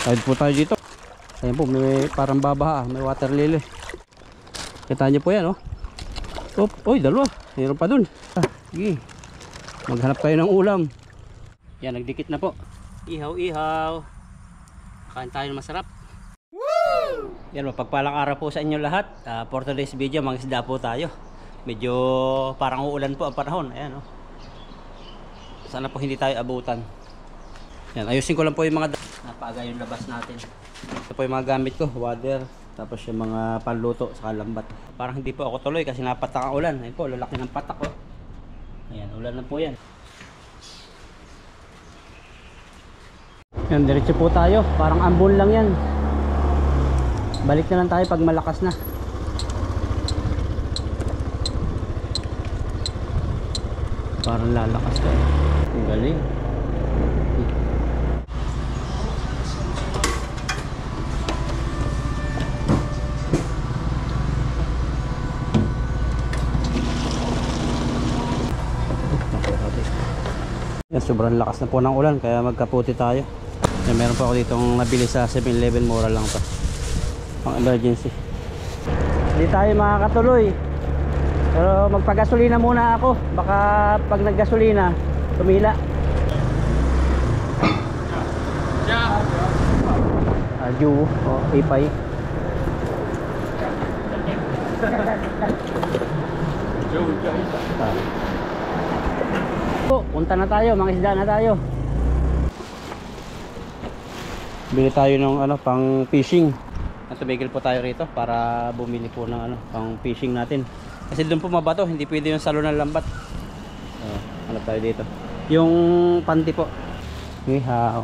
Side po tayo dito. Ayan po, may parang babaha, may water lily. Kita nyo po yan, oh. Uy, dalawa. Mayroon pa dun. Sige. Maghanap kayo ng ulam. Yan, nagdikit na po. Ihaw. Kain tayo ng masarap. Woo! Yan, mapagpalang araw po sa inyo lahat. For today's video, mangisda po tayo. Medyo parang uulan po ang panahon. Ayan, oh. Sana po hindi tayo abutan. Yan, ayusin ko lang po yung mga napaaga yung labas natin. Ito po yung mga gamit ko, water, tapos yung mga panluto sa lambat. Parang hindi po ako tuloy kasi napatak ang ulan. Ayun po, lalaki ng patak, oh. Ayan, ulan na po yan. Yan, diretso po tayo. Parang ambon lang yan. Balik na lang tayo pag malakas na. Parang lalakas ka. Ang galing. Yan, sobrang lakas na po ng ulan kaya magkaputi tayo. Yan, meron pa ako ditong nabili sa 7-Eleven, mura lang to. Pang emergency. Hindi tayo makakatuloy. Pero magpagasolina muna ako. Baka pag naggasolina, tumila. Ju, ipay. Punta na tayo, mangisda na tayo. Bili tayo ng pang fishing. Tumigil po tayo rito para bumili po ng pang fishing natin. Kasi doon po mabato, hindi pwede yung salo ng lambat. Hanap tayo dito. Yung panty po. Ihaw.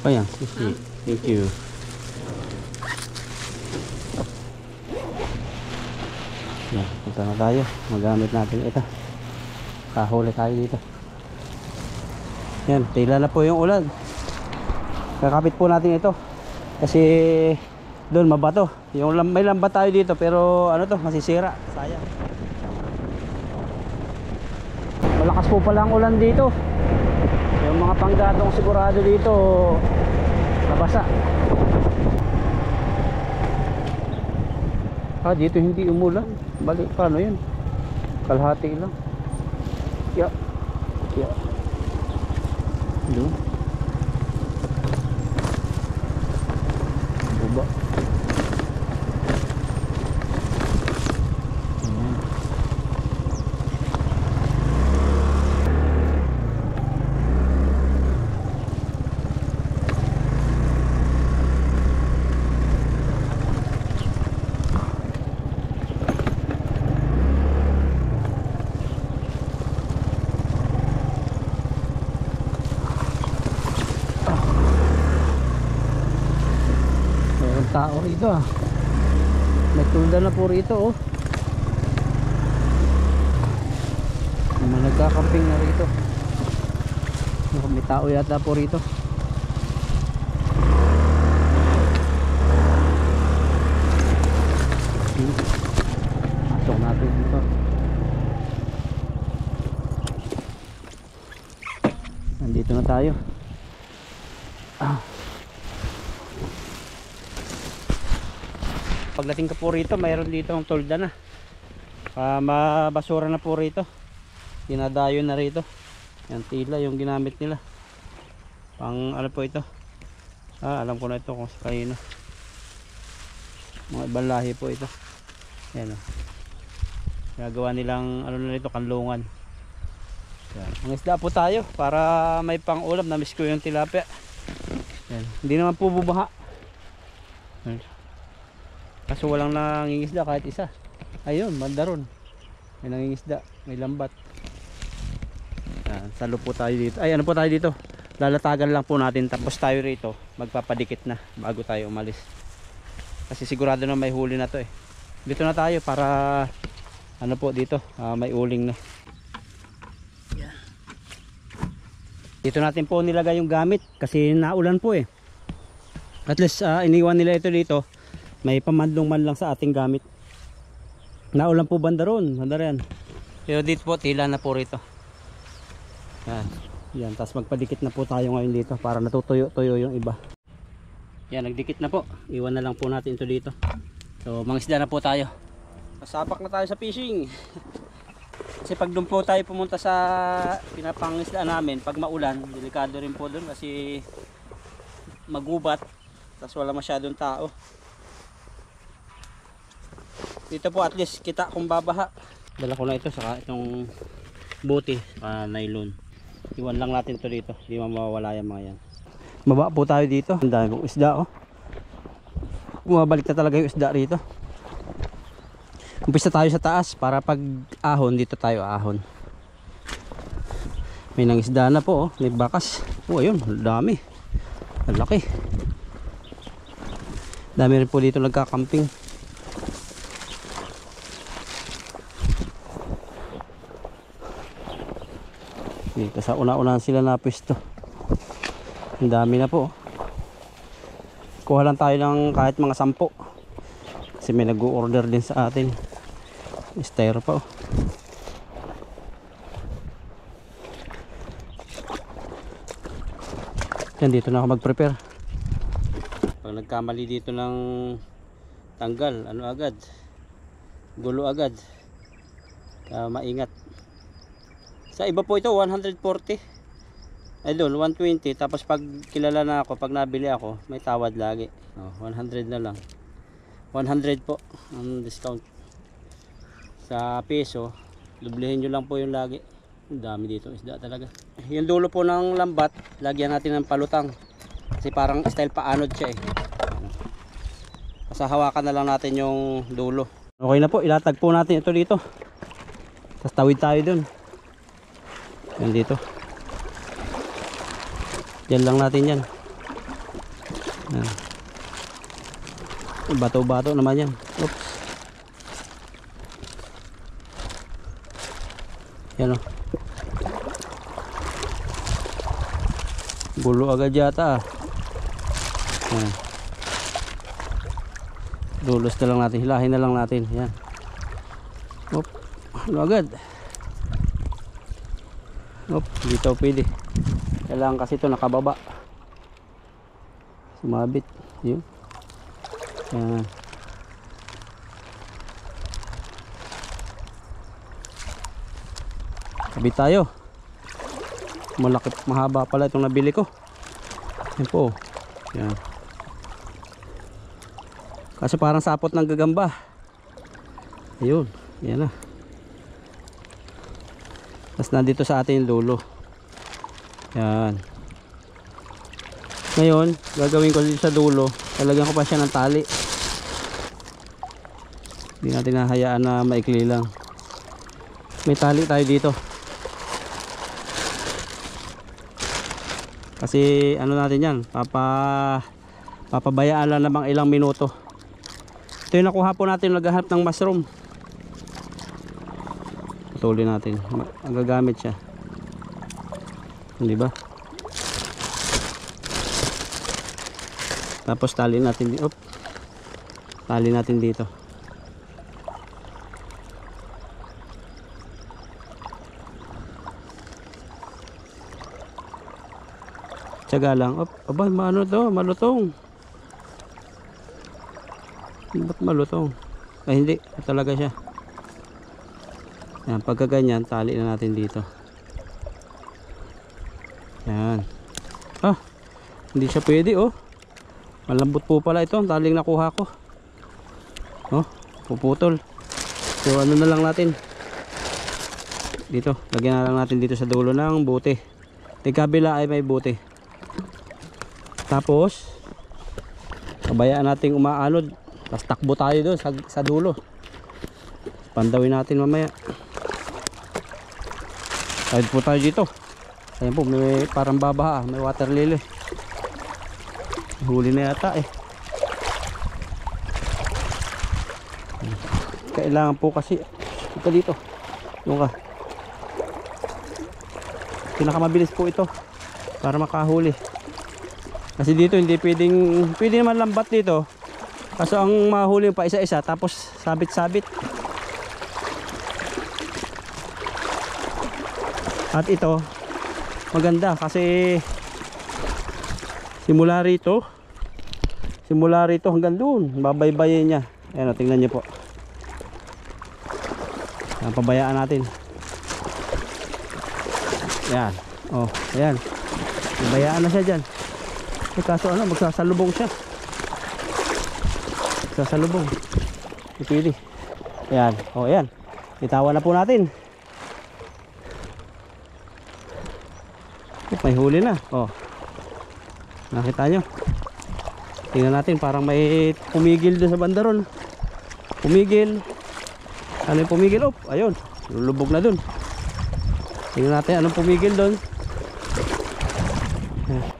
Ayan, thank you. Yan, punta na tayo. Magamit natin ito. Kahuli tayo dito. Yan, tila na po yung ulan. Kakapit po natin ito. Kasi doon mabato. May lambat tayo dito pero masisira. Sayang. Malakas po pala ang ulan dito. Yung mga panggatong sigurado dito nabasa. Dito hindi umulan. Balik, paano yun? Kalahati lang. Yeah. Doon. Buba. Tao rito may tulda na po rito may nagkakamping na rito. May tao yata po rito. Pasok natin dito. Nandito na tayo. Pagdating ka po rito, mayroon dito ang tolda na. Mabasura na po rito. Dinadayo na rito. Yan, tila yung ginamit nila. Pang po ito. Alam ko na ito kung sa kanino. Mga ibang lahi po ito. Yan, gagawa nilang na rito, kanlungan. Yan. Ang isda po tayo para may pang ulam. Namiss ko yung tilapia. Yan. Hindi naman po bubaha. Yan. Kaso walang nangingisda kahit isa. Ayun, mandaron. May nangingisda, may lambat. Salo po tayo dito. Ay, ano po tayo dito? Lalatagan lang po natin tapos tayo rito magpapadikit na bago tayo umalis. Kasi sigurado na may huli na to eh. Dito na tayo para po dito, may uling na. Dito natin po nilagay yung gamit kasi naulan po eh. At least iniwan nila ito dito. May pamandong man lang sa ating gamit. Naulan po banda ron. Banda rin. Pero dito po tila na po rito. Yan. Yan, tapos magpadikit na po tayo ngayon dito para natutuyo-tuyo yung iba. Yan, nagdikit na po. Iwan na lang po natin ito dito. So, mangisda na po tayo. Pasapak na tayo sa fishing. Kasi pag doon po tayo pumunta sa pinapangisda namin, pag maulan, delikado rin po doon kasi magubat. Tapos wala masyadong tao. Dito po at least kita kung babaha. Dala ko na ito saka itong buti, nylon. Iwan lang natin ito dito. Hindi mawawala yung mga yan. Maba po tayo dito. Ang dami pong isda oh. Bumabalik na talaga yung isda rito. Umpisa tayo sa taas para pag ahon dito tayo ahon. May nangisda na po oh. May bakas. Oh ayun, dami. Ang laki. Dami rin po dito nagkakamping. Dito sa una-unahan sila na pwesto. Ang dami na po. Kuha lang tayo ng kahit mga 10. Kasi may nag-order din sa atin. Styro pa oh. Yan, dito na ako mag-prepare. Pag nagkamali dito ng tanggal, ano agad? Gulo agad. Kaya maingat. Sa iba po ito 140. Ay doon 120. Tapos pag kilala na ako, pag nabili ako, may tawad lagi. 100 na lang. 100 po ang discount. Sa peso, dublehin nyo lang po yung lagi. Ang dami dito isda talaga. Yung dulo po ng lambat, lagyan natin ng palutang. Kasi parang style paanod siya eh. Basta hawakan na lang natin yung dulo. Okay na po, ilatag po natin ito dito. Tapos tawid tayo dun. Yan dito. Yan lang natin yan. Yan. Bato-bato naman yan. Oops. Yan o. Gulo agad yata ah. Yan. Dulos na lang natin. Hilahin na lang natin. Yan. Oop. Ano agad? Oop. Dito pwede. Kailangan kasi ito nakababa. Sumabit. Yun. Yan. Kabit tayo. Malaki, mahaba pala itong nabili ko. Yan po. Yan. Kasi parang sapot ng gagamba. Ayun. Yan na. Tapos nandito sa atin yung dulo. Yan. Ngayon, gagawin ko dito sa dulo. Talagyan ko pa siya ng tali. Hindi natin nahayaan na maikli lang. May tali tayo dito. Kasi ano natin yan, papabayaan lang namang ilang minuto. Ito yung nakuha po natin naghahanap ng mushroom. Tuloy natin, magagamit siya. Hindi ba? Tapos tali natin, tali natin dito. Tiyaga lang. Aba, maano to? Malutong. Ba't malutong? Ay hindi, talaga siya. Yan, pagka ganyan, tali na natin dito. Yan. Ah, hindi siya pwede oh. Malambot po pala ito, taling nakuha ko. Oh, puputol. So ano na lang natin. Dito, lagyan na lang natin dito sa dulo ng buti. Di kabila ay may buti. Tapos pabayaan natin umaalod. Tapos takbo tayo doon sa dulo. Pandawin natin mamaya. Tawid po tayo dito. Ayan po, may parang babaha. May water lily. Huli na yata eh. Kailangan po kasi ito dito. Yung ka. Pinakamabilis po ito para makahuli. Kasi dito hindi pwede naman lambat dito. Kaso ang mahuli pa isa-isa tapos sabit-sabit. At ito maganda kasi simula rito hanggang doon babaybayin niya. Ayan o, tingnan niyo po. Ayan, pabayaan natin. Ayan. Oh, ayan. Pabayaan na siya dyan. Eh, kaso ano, magsasalubong siya. Magsasalubong. Ipili. Ayan. Oh, ayan. Itawan na po natin. Oh, may huli na. Oh. Nakita nyo. Tingnan natin, parang may pumigil doon sa bandaron. Pumigil. Ano yung pumigil? Oh, ayun. Lulubog na doon. Tingnan natin anong pumigil doon.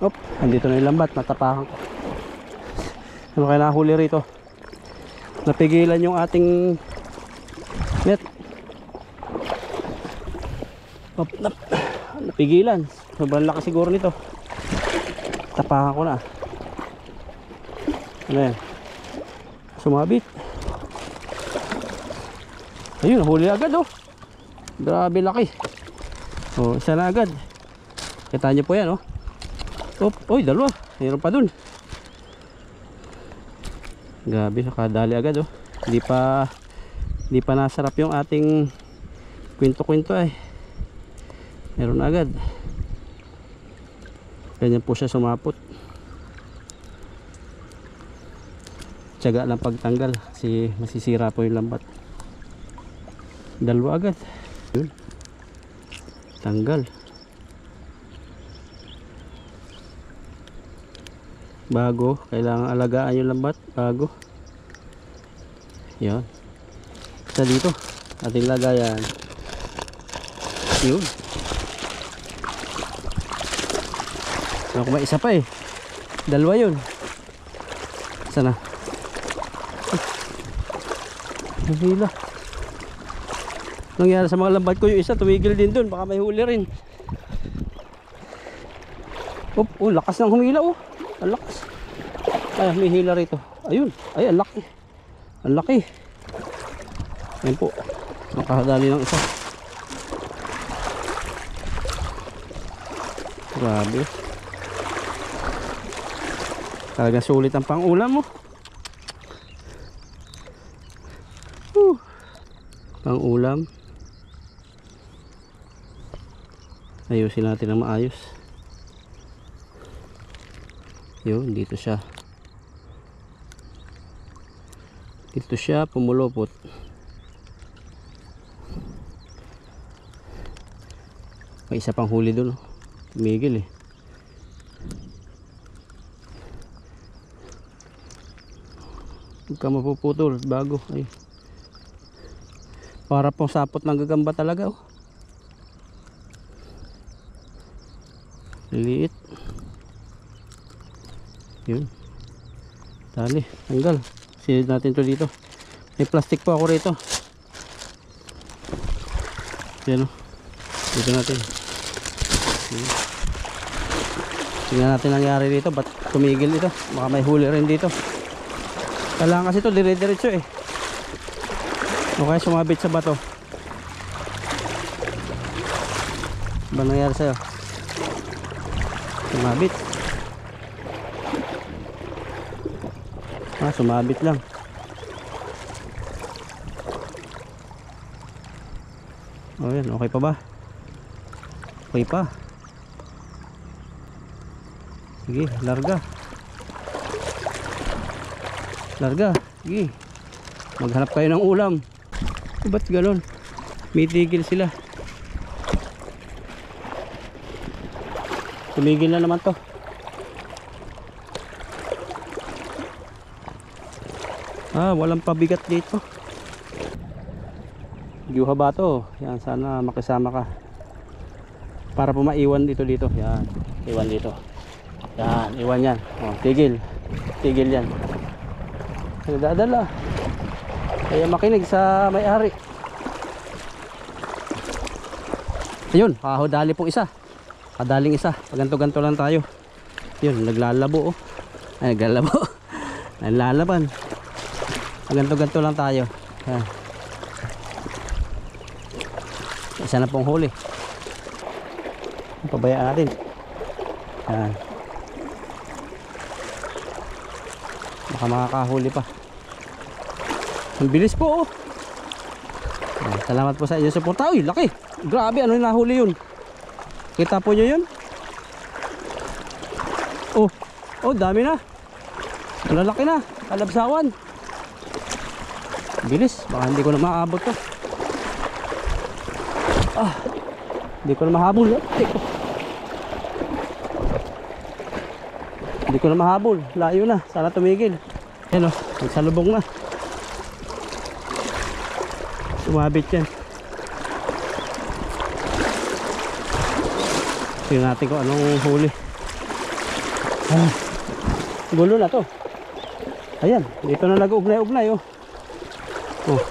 Oh, andito na yung lambat. Natapakan ko. Ano kaya nahuli rito? Napigilan yung ating net. Oh, napigilan. Sobrang laki siguro nito. Tapakan ko na. Ano yan? Sumabit. Ayun, huli agad oh. Grabe laki. Oh, isa na agad. Kita nyo po yan oh. Oh, oy, dalawa. Mayroon pa dun. Grabe, nakadali agad oh. Hindi pa nasarap yung ating kwento-kwento ay. Meron agad. Ganyan po siya sumapot. Tiyaga lang pagtanggal kasi masisira po yung lambat. Dalawa agad. Yun. Tanggal. Bago, kailangan alagaan yung lambat. Bago. Yun. Isa dito. Ating lagayan. Yun. Ako may isa pa eh. Dalawa yun. Sana. Hila. Nangyari sa mga lambat ko yung isa tumigil din dun, baka may huli rin. Oh, lakas ng humila oh. Ang lakas. Ay, may hila rito. Ayun. Ay, ang laki. Ang laki. Ayan po. Nakahadali ng isa. Grabe. Talagang sulit ang pang-ulam mo. Pang-ulam. Ayusin natin ng maayos. Yun, dito siya. Dito siya pumulupot. May isa pang huli doon. Tumigil eh. Huwag ka mapuputol bago. Ay. Para pong sapot ng gagamba talaga oh. Liit. Yun. Tali, tanggal. Silid natin to dito. May plastic po ako rito. Yan oh. Dito natin. Tingnan natin nangyari dito. Ba't tumigil dito? Baka may huli rin dito. Kailangan kasi ito dire-diretso eh. O kaya sumabit sa bato. Ba nangyari sa'yo? Sumabit. Sumabit lang. O yan, okay pa ba? Okay pa. Sige, larga. Larga, sige. Maghanap kayo ng ulam. Ba't galon? May tigil sila. Tumigil na naman to. Walang pabigat dito. Gyuha ba to? Yan, sana makisama ka. Para po maiwan dito. Yan, iwan dito. Yan, iwan yan. Oh, tigil. Tigil yan. Nagdadala. Kaya makinig sa may-ari. Ayun, dali po isa. Kadaling isa. Ganto-ganto lang tayo. Yun, naglalabo oh. Ay, naglalabo. Naglalaban. Ganto-ganto lang tayo. Ayan. Isa na pong huli. Pabayaan natin. Yan. Baka makakahuli pa. Ang bilis po, oh. Yan, salamat po sa inyong suporta. Uy, laki. Grabe, ano yung nahuli yun? Kita po nyo yun? Oh, oh, dami na. Malalaki na. Kalabsawan. Bilis. Baka hindi ko na maabot to. Hindi ko na mahabol. Hindi ko na mahabol. Layo na. Sana tumigil. Yan o. Nagsalubong na. Sumabit yan. Tingnan natin kung anong huli. Gulo na to. Ayan. Dito na nag-ugnay-ugnay oh. Oh.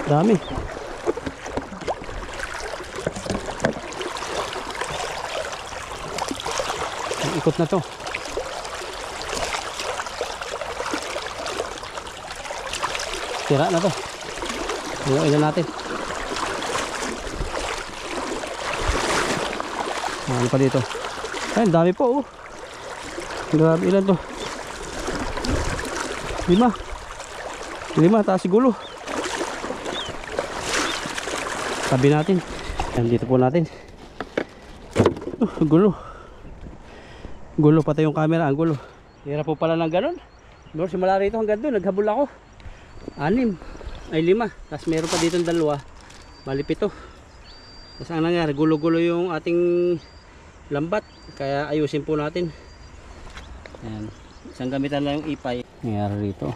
Dami. Ikot na to. Tira na to. Inuin na natin. Ano pa dito? Ayun, dami po oh. Grabe, ilan to? 5 taas siguro. Tabi natin. Yan, dito po natin. Gulo. Gulo pati yung camera, ang gulo. Hirap po pala ng ganun. Bro, simula rito hanggang doon, naghabol ako. 5. Ay 5. Tapos meron pa dito 2. Bali 7. Tapos ang nangyari, gulo-gulo yung ating lambat. Kaya ayusin po natin. Ayan. Isang gamitan lang yung ipay. Nangyari rito.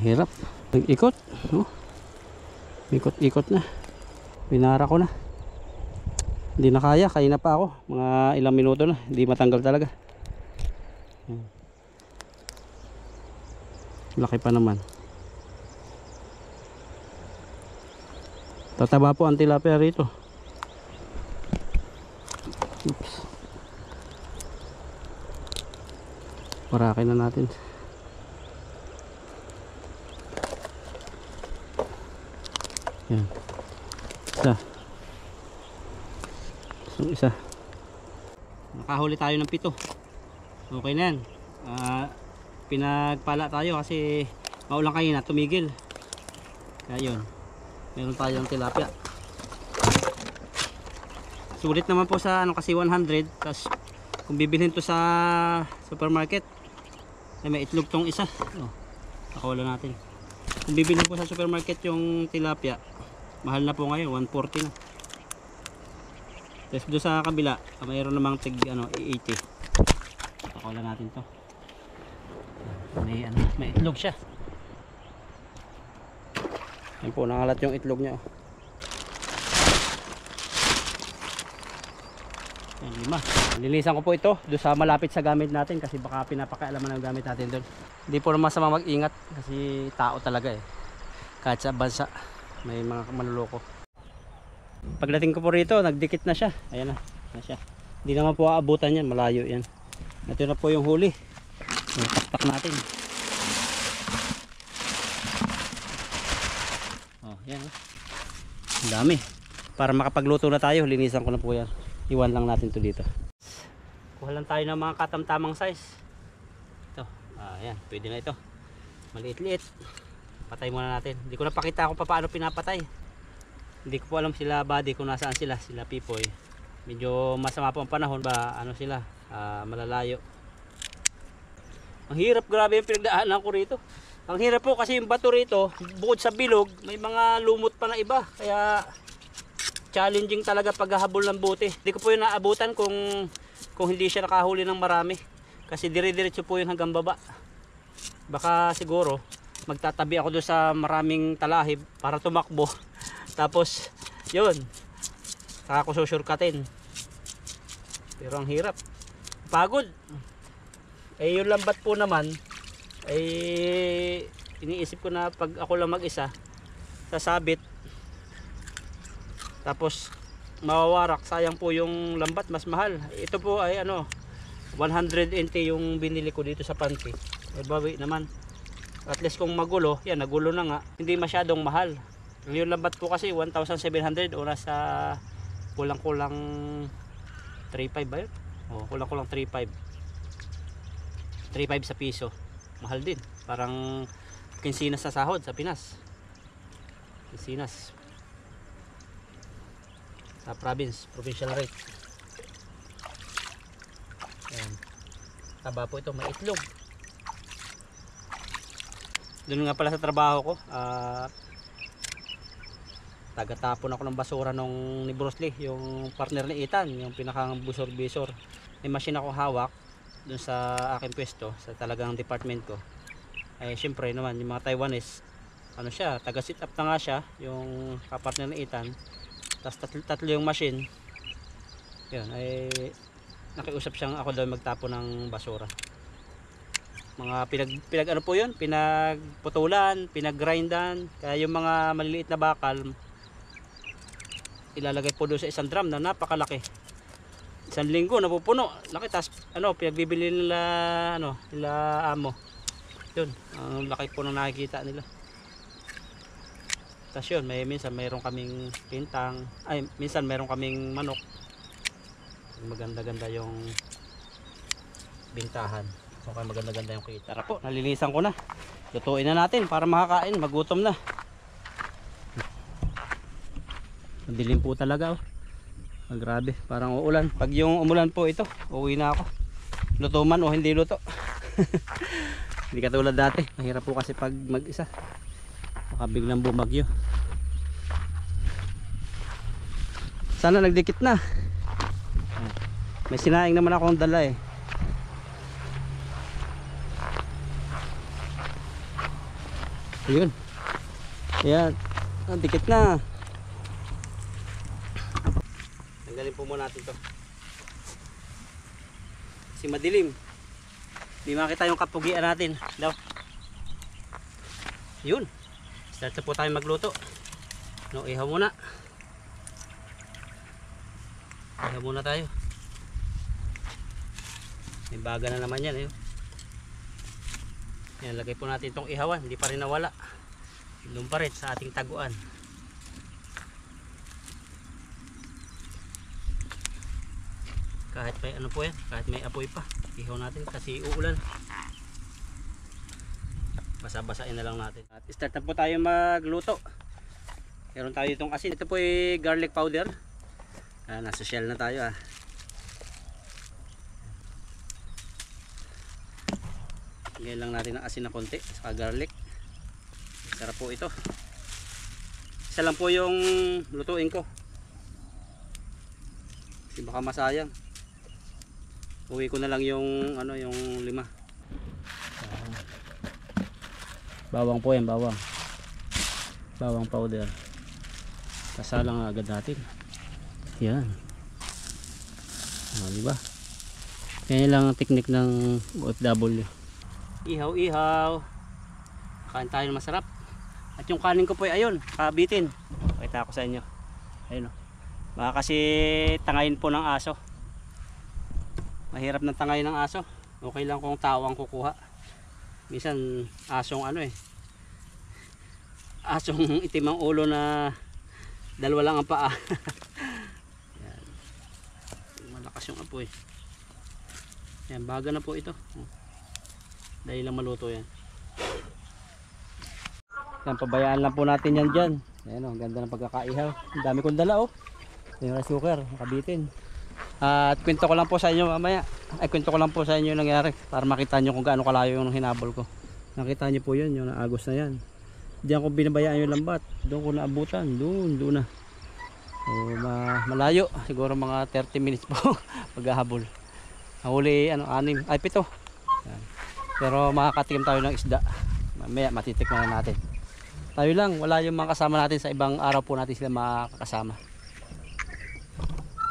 Hirap. Ikot. Oh. Ikot-ikot na. Pinara ko na. Hindi na kaya. Kaya na pa ako. Mga ilang minuto na. Hindi matanggal talaga. Laki pa naman. Tataba po ang tilapia rito. Oops. Parakin na natin. Yan. Isa. Nakahuli tayo ng 7. Okay na yan. Pinagpala tayo kasi maulang kanina, tumigil. Kaya yun. Meron tayong tilapia. Sulit naman po sa ano kasi 100. Tapos kung bibilhin to sa supermarket, ay may itlog tong isa. Oh, nakawala natin. Kung bibilhin po sa supermarket yung tilapia, mahal na po ngayon, 140 na. Tapos doon sa kabila, mayroon namang tig ano, 80. Nakawala natin to. May itlog siya. Yan po, nangalat yung itlog niya. Yan, 5. Linisan ko po ito doon sa malapit sa gamit natin kasi baka pinapakailaman ang gamit natin doon. Hindi po naman masama mag-ingat kasi tao talaga eh. Kahit sa bansa may mga manloloko. Pagdating ko po rito, nagdikit na siya. Ayan na siya. Hindi naman po aabutan yan, malayo yan. Ito na po yung huli. Taktak natin. Oh, yan. Ang dami. Para makapagluto na tayo, linisan ko na po yan. Iwan lang natin to dito. Kuha lang tayo ng mga katamtamang size. Ito. Ayan, pwede na ito. Maliit-liit. Patay muna natin. Hindi ko napakita kung paano pinapatay. Hindi ko po alam sila body kung nasaan sila. Sila pipoy. Medyo masama po ang panahon ba ano sila. Malalayo. Ang hirap, grabe yung pinagdaanan ko rito. Ang hirap po kasi yung bato rito, bukod sa bilog, may mga lumot pa na iba. Kaya challenging talaga paghahabol ng bote. Hindi ko po yung naabutan kung hindi siya nakahuli ng marami. Kasi dire-diretso po yun hanggang baba. Baka siguro magtatabi ako doon sa maraming talahib para tumakbo. Tapos yun, saka ko susurkatin. Pero ang hirap. Pagod. Eh yung lambat po naman ay iniisip ko na pag ako lang mag-isa sasabit tapos mawawarak, sayang po yung lambat, mas mahal. Ito po ay ano 180 yung binili ko dito sa panty. Eh bawi naman. At least kung magulo, yan nagulo na nga, hindi masyadong mahal. Yung lambat po kasi 1,700 o nasa kulang-kulang 3.5 ba yun? O, kulang-kulang 3.5 sa piso. Mahal din, parang kinsinas sa sahod sa Pinas. Kinsinas sa provincial rate. Ayan. Taba po ito, may itlog. Doon nga pala sa trabaho ko, tagatapon ako ng basura nung ni Bruce Lee, yung partner ni Ethan, yung pinakang busor-bisor. May machine ako hawak doon sa aking pwesto, sa talagang department ko. Ay syempre naman, yung mga Taiwanese, ano siya, taga sit up na nga siya, yung kapartner ni Ethan. Tapos tatlo yung machine. Yun, ay nakiusap siyang ako daw magtapo ng basura. Mga pinag ano po yun, pinagputulan, pinaggrindan. Kaya yung mga maliliit na bakal, ilalagay po doon sa isang drum na napakalaki. Isang linggo napupuno, laki. Tapos ano, pinagbibili nila, ano, nila amo. Yun, ang laki po nung nakikita nila. Tapos yun, minsan mayroon kaming pintang, ay minsan mayroon kaming manok. Maganda-ganda yung bintahan. Okay, maganda-ganda yung kita. Tara po, nalilisan ko na. Lutuin na natin para makakain, magutom na. Madilim po talaga, oh. Grabe, parang uulan. Pag yung umulan po ito, uuwi na ako. Luto man o hindi luto. Hindi katulad dati, mahirap po kasi pag mag-isa. Baka biglang bumagyo. Sana nagdikit na. May sinaing naman akong dala eh. Ayun. Ayan. Dikit na. Tanggalin po muna natin to. Kasi madilim. Hindi makita yung kapugian natin. Daw. Yun. Start na po tayo magluto. No, ihaw muna. Ihaw muna tayo. May baga na naman yan. Yan, lagay po natin itong ihawan. Hindi pa rin nawala. Doon pa rin sa ating taguan. Kahit may ano po yan, kahit may apoy pa, ihaw natin kasi uulan. Basa-basain na lang natin. At start na po tayo magluto. Meron tayo itong asin. Ito po ay garlic powder. Nasa shell na tayo ah. Lagyan lang natin ng asin na konti saka garlic. Sarap po ito. Isa lang po yung lutuin ko. Kasi baka masayang. Uwi ko na lang yung ano, yung 5. Bawang po yan, bawang. Bawang powder. Kasalang agad natin. Yan. Diba? Kaya lang ang technique ng OFW. Ihaw-ihaw. Kain tayo ng masarap. At yung kanin ko po ay ayun, kabitin. Pakita ko sa inyo. Ayun o. Baka kasi tangayin po ng aso. Mahirap ng tangayin ng aso. Okay lang kung tao ang kukuha. Minsan asong ano eh. Asong itim ang ulo na dalawa lang ang paa. Yan. Malakas yung apoy. Yan, baga na po ito. Dahil lang maluto yan. Yan, pabayaan lang po natin yan dyan. Ayan o, ang ganda ng pagkakaihaw. Ang dami kong dala o. Yung rice cooker, nakabitin. At kwento ko lang po sa inyo mamaya. Ay, kwento ko lang po sa inyo yung nangyari. Para makita nyo kung gaano kalayo yung hinabol ko. Nakita nyo po yun, yung naagos na yan. Diyan ko binabayaan yung lambat. Doon ko naabutan. Doon na. So, malayo. Siguro mga 30 minutes po paghahabol. Nahuli, 7. Yan. Pero makakatikim tayo ng isda. Mamaya matitikman na natin. Tayo lang, wala yung mga kasama natin sa ibang araw po natin sila makakasama.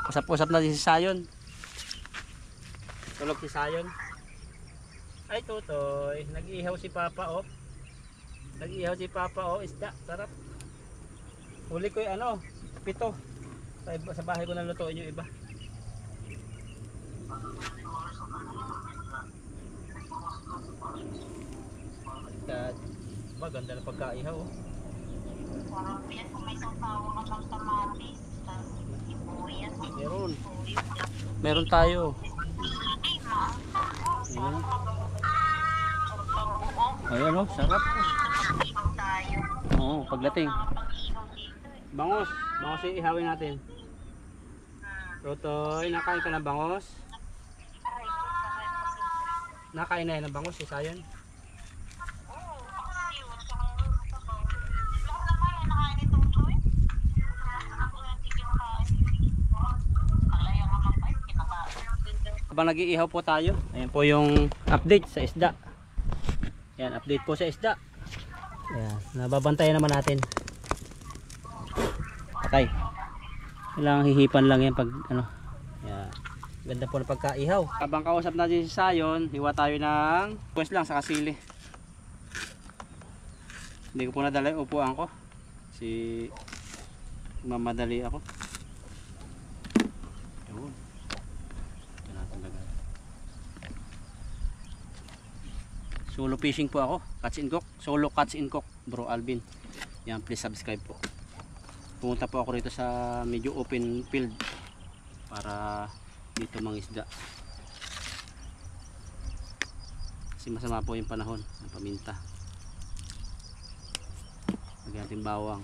Usap-usap natin si Sayon. Tulog si Sayon. Ay tutoy, nag-ihaw si Papa oh. Nag-ihaw si Papa oh, isda, sarap. Huli ko yung 7. Sa bahay ko na lutuin yung iba. Ganda na pagkaihaw oh. Meron. Meron tayo. Ayan. Ayan o, sarap. Oo, pagdating. Bangos. Bangos yung ihawin natin. Rotoy, nakain ka ng bangos? Nakain na yan ng bangos, isa yun. Habang nag-iihaw po tayo, ayan po yung update sa isda. Ayan, update po sa isda. Ayan, nababantayan naman natin. Patay. Kailangan hihipan lang yan pag ano. Ayan. Ganda po ng pagkaihaw. Habang kausap natin si Sayon, hiwa tayo ng pwes lang sa kasili. Hindi ko po nadala yung upuan ko. Si mamadali ako. Yun. Ito natin lagay. Solo fishing po ako. Catch and cook. Solo catch and cook. Bro Alvin. Yan, please subscribe po. Pumunta po ako rito sa medyo open field para dito mangisda. Kasi masama po yung panahon ng paminta. Lagyan natin bawang.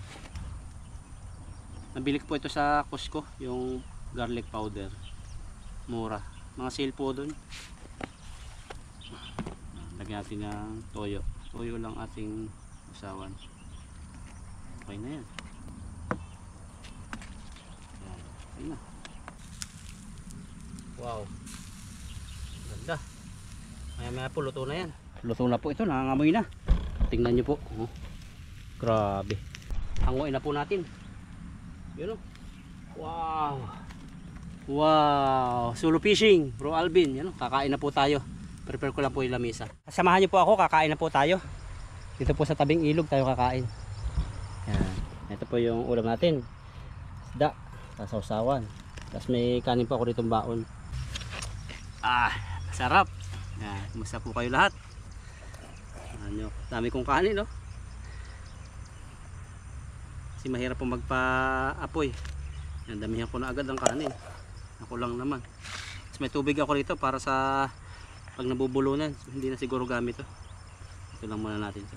Nabili ko po ito sa Costco, yung garlic powder. Mura. Mga sale po doon. Lagyan natin ng toyo. Toyo lang ating usawan. Okay na yan. Ayun na. Wow. Ganda. Maya po luto na yan. Luto na po ito. Nangangamoy na. Tingnan nyo po. Oh. Grabe. Hanguin na po natin. Yun o. Wow. Wow. Solo fishing. Bro Alvin. Yan o. Kakain na po tayo. Prepare ko lang po yung lamisa. Samahan nyo po ako. Kakain na po tayo. Dito po sa tabing ilog tayo kakain. Yan. Ito po yung ulam natin. Isda. Sasawsawan. Tapos may kanin pa ako ditong baon. Sarap. Yan. Kumusta po kayo lahat? Ano, dami kong kanin no. Kasi mahirap po magpa-apoy. Yan, damihan ko na agad ang kanin. Ako lang naman. Tapos may tubig ako rito para sa pag nabubulunan. Hindi na siguro gamit to. Ito lang muna natin to.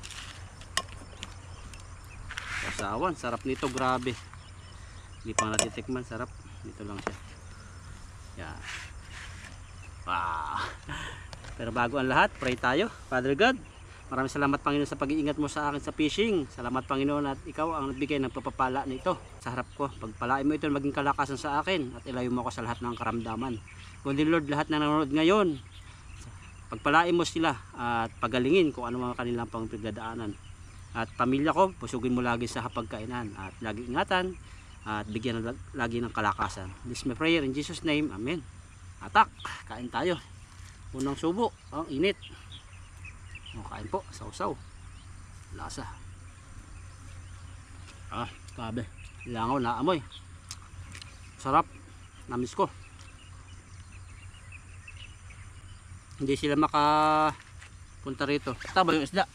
Sawsawan. Sarap nito. Grabe. Hindi pa natin tikman. Sarap. Dito lang siya. Yan. Wow. Pero bago ang lahat, pray tayo. Father God, maraming salamat Panginoon sa pag-iingat mo sa akin sa fishing. Salamat Panginoon at ikaw ang nagbigay ng pagpapala nito sa harap ko. Pagpalain mo ito maging kalakasan sa akin at ilayo mo ako sa lahat ng karamdaman. Kundi Lord, lahat na nanonood ngayon, pagpalain mo sila at pagalingin kung ano mga kanilang pagdadaanan. At pamilya ko, pusugin mo lagi sa hapagkainan at lagi ingatan at bigyan lagi ng kalakasan. This is my prayer in Jesus name. Amen. Atak, kain tayo. Unang subo, ang init. Kain po, sausaw. Lasa. Grabe. Langaw na amoy. Sarap. Namis ko. Hindi sila makapunta rito. Taba yung isda.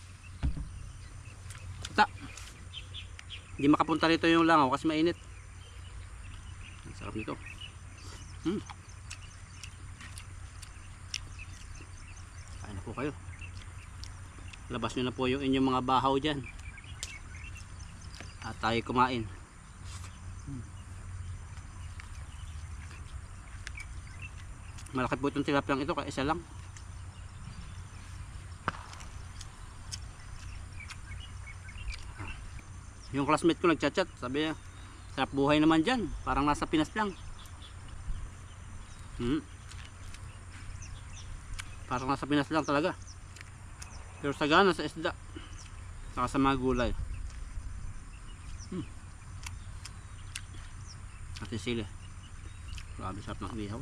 Hindi makapunta rito yung langaw kasi mainit. Ang sarap nito. Kain na po kayo. Labas nyo na po yung inyong mga bahaw dyan. At tayo kumain. Malaki po itong tilapiyang ito, kaya isa lang. Yung classmate ko nagchat-chat, sabi niya, sarap buhay naman dyan, parang nasa Pinas lang. Parang nasa Pinas lang talaga. Pero sagana sa isda, saka sa mga gulay. At sili. Grabe sarap ng ihaw.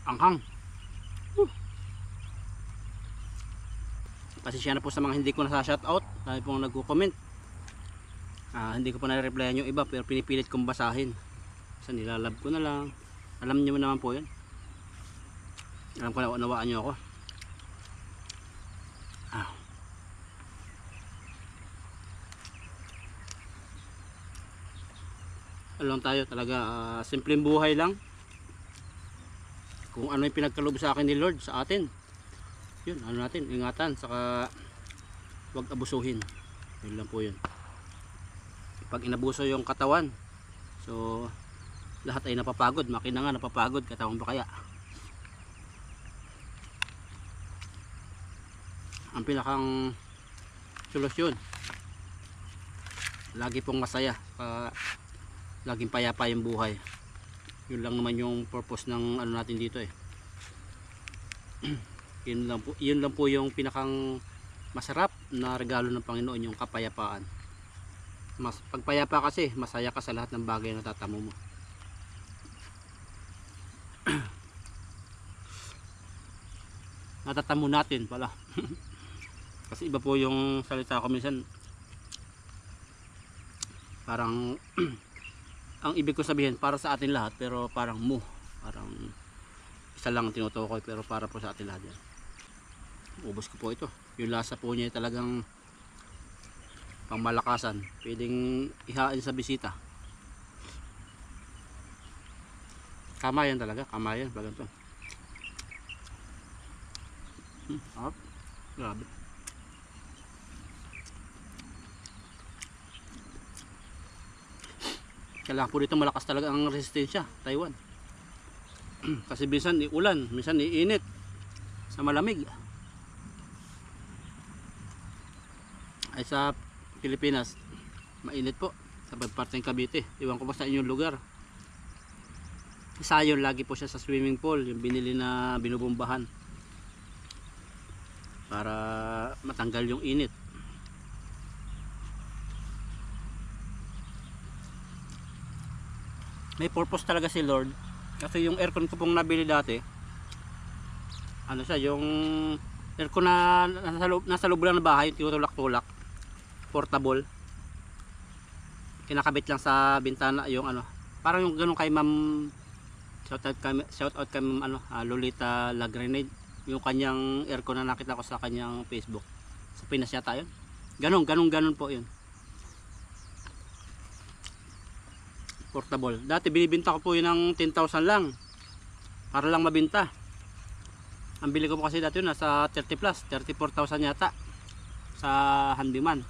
Anghang. Pasensya na po sa mga hindi ko nasa-shoutout. Dahil po nagko-comment. Hindi ko pa na-replyan yung iba, pero pinipilit kong basahin. Kasi nilalab ko na lang. Alam niyo naman po yan. Alam ko na unawaan nyo ako. Along tayo talaga, simpleng buhay lang. Kung ano yung pinagkaloob sa akin ni Lord sa atin, yun, ano natin, ingatan, saka huwag abusuhin. Yun lang po yun. Pag inabuso yung katawan, so lahat ay napapagod. Makina nga napapagod, katawan ba kaya? Ang pinakang solusyon, lagi pong masaya, laging payapa yung buhay. Yun lang naman yung purpose ng ano natin dito eh. Yun lang po yung pinakang masarap na regalo ng Panginoon, yung kapayapaan. Pagpayapa kasi, masaya ka sa lahat ng bagay na tatamo mo. Natatamo natin pala. Kasi iba po yung salita ko minsan. Parang ang ibig ko sabihin para sa atin lahat, pero parang parang isa lang ang tinutukoy, pero para po sa atin lahat yan. Ubos ko po ito. Yung lasa po niya talagang pangmalakasan, pwedeng ihain sa bisita. Kamayan talaga, kamayan pag ganito. Grabe. Kailangan po dito malakas talaga ang resistensya, Taiwan. Kasi minsan ulan, minsan iinit sa malamig. Ay sa Pilipinas, mainit po sa parteng Cavite. Iwan ko pa sa inyong lugar. Isa yun, lagi po siya sa swimming pool, yung binili na binubombahan para matanggal yung init. May purpose talaga si Lord, kasi yung aircon ko pong nabili dati, ano siya, yung aircon na nasa loob lang ng bahay, tinutulak-tulak, portable, kinakabit lang sa bintana, yung ano, parang yung ganun kay Ma'am, shout out kay Ma'am Lolita Lagrenade, yung kanyang aircon na nakita ko sa kanyang Facebook, sa Pinas yata yun, ganun po yun, portable. Dati binibenta ko po yun ng 10,000 lang para lang mabenta. Ang bili ko po kasi dati yun nasa 30 plus, 34,000 yata sa handyman.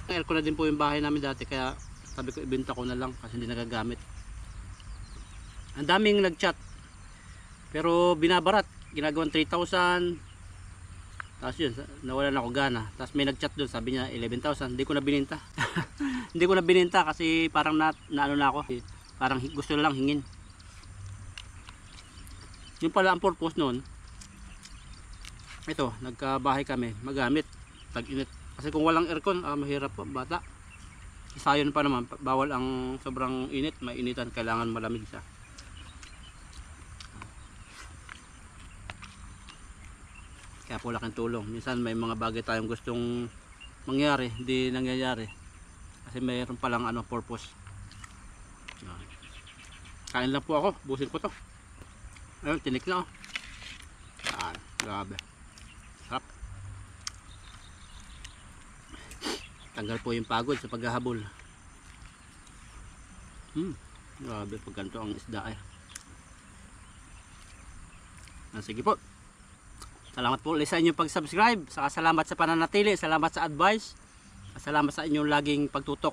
Aircon na din po yung bahay namin dati, kaya sabi ko ibenta ko na lang kasi hindi nagagamit. Ang daming nagchat pero binabarat, ginagawang 3,000. Tapos yun, nawalan ako gana. Tapos may nagchat doon, sabi niya 11,000. Hindi ko na bininta. Hindi ko na bininta kasi parang naano na ako. Parang gusto na lang hingin. Yung pala ang purpose noon, ito, nagkabahay kami, magamit, tag-init. Kasi kung walang aircon, mahirap po, bata. Isayon pa naman, bawal ang sobrang init, mainitan, kailangan malamig siya. Kaya po laking tulong. Minsan may mga bagay tayong gustong mangyari, hindi nangyayari. Kasi mayroon palang purpose. Kain lang po ako, busin ko to. Ayun, tinik na. Grabe. Sarap. Tanggal po yung pagod sa paghahabol. Grabe, pag ganito ang isda eh. Sige po. Salamat po ulit sa inyong pag-subscribe. Salamat sa pananatili. Salamat sa advice. Salamat sa inyong laging pagtutok.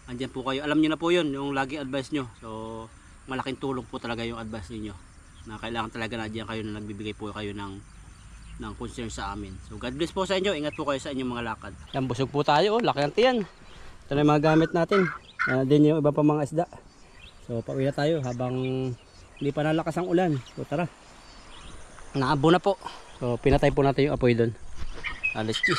Andiyan po kayo. Alam niyo na po yun, yung laging advice nyo. So, malaking tulong po talaga yung advice niyo. Na kailangan talaga na diyan kayo na nagbibigay po kayo ng concern sa amin. So, God bless po sa inyo. Ingat po kayo sa inyong mga lakad. Yan, busog po tayo. Laki ang tiyan. Ito na yung mga gamit natin. Din yung iba pa mga isda. So, pauwi na tayo habang hindi pa nalakas ang ulan. So, tara. Naabo na po. So pinatay po natin yung apoy doon. Let's see.